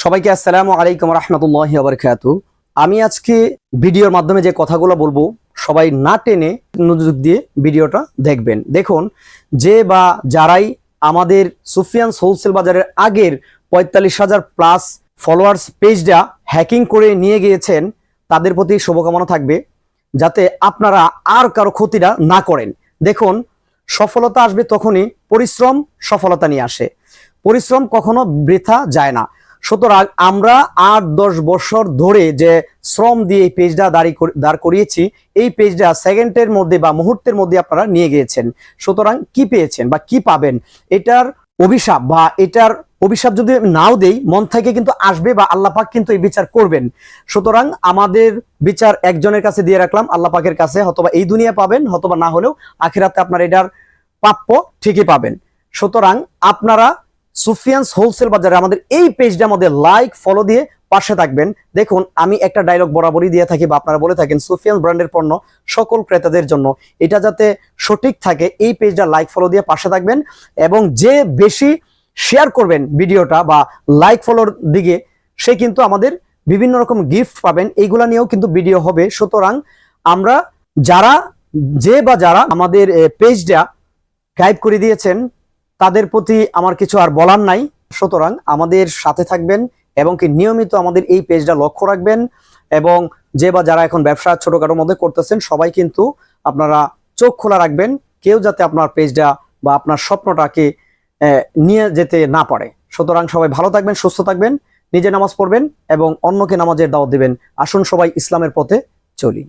সবাইকে আসসালামু আলাইকুম রহমতুল্লাহি ওয়া বারাকাতুহু। আমি আজকে ভিডিওর মাধ্যমে যে কথাগুলো বলবো সবাই না টেনে মনোযোগ দিয়ে ভিডিওটা দেখবেন। দেখুন, যে বা যারাই আমাদের সুফিয়ানস হোলসেল বাজারের আগের ৪৫,০০০ প্লাস ফলোয়ার্স পেজটা হ্যাকিং করে নিয়ে গিয়েছেন, তাদের প্রতি শুভকামনা থাকবে যাতে আপনারা আর কারো ক্ষতিটা না করেন। দেখুন, সফলতা আসবে তখনই পরিশ্রম সফলতা নিয়ে আসে। পরিশ্রম কখনো বৃথা যায় না। সুতরাং আমরা ৮-১০ বছর ধরে যে শ্রম দিয়ে এই পেজটা দাঁড় করিয়েছি, এই পেজটা সেকেন্ডের মধ্যে বা মুহূর্তের মধ্যে আপনারা নিয়ে গিয়েছেন। সুতরাং কি পেয়েছেন বা কি পাবেন, এটার অভিশাপ বা এটার অভিশাপ যদি নাও দেই, মন থেকে কিন্তু আসবে বা আল্লাহ পাক কিন্তু এই বিচার করবেন। সুতরাং আমাদের বিচার একজনের কাছে দিয়ে রাখলাম, আল্লাহ পাকের কাছে। হয়তোবা এই দুনিয়া পাবেন, হয়তোবা না হলেও আখিরাতে আপনার এটার প্রাপ্য ঠিকই পাবেন। সুতরাং আপনারা সুফিয়ানস হোলসেল বাজারে আমাদের এই পেজটা আমাদের লাইক ফলো দিয়ে পাশে থাকবেন। দেখুন, আমি একটা ডায়লগ বরাবরই দিয়ে থাকি বা আপনারা বলে থাকেন, সুফিয়ানস ব্র্যান্ডের পণ্য সকল ক্রেতাদের জন্য। এটা যাতে সঠিক থাকে, এই পেজটা লাইক ফলো দিয়ে পাশে থাকবেন এবং যে বেশি শেয়ার করবেন ভিডিওটা বা লাইক ফলোর দিকে, সে কিন্তু আমাদের বিভিন্ন রকম গিফট পাবেন। এইগুলা নিয়েও কিন্তু ভিডিও হবে। সুতরাং আমরা যারা আমাদের পেজটা গায়েব করে দিয়েছেন, তাদের প্রতি আমার কিছু আর বলার নাই। সুতরাং আমাদের সাথে থাকবেন এবং কি নিয়মিত আমাদের এই পেজটা লক্ষ্য রাখবেন। এবং যারা এখন ব্যবসা ছোটখাটোর মধ্যে করতেছেন, সবাই কিন্তু আপনারা চোখ খোলা রাখবেন, কেউ যাতে আপনার পেজটা বা আপনার স্বপ্নটাকে নিয়ে যেতে না পারে। সুতরাং সবাই ভালো থাকবেন, সুস্থ থাকবেন, নিজে নামাজ পড়বেন এবং অন্যকে নামাজের দাওয়াত দিবেন। আসুন সবাই ইসলামের পথে চলি।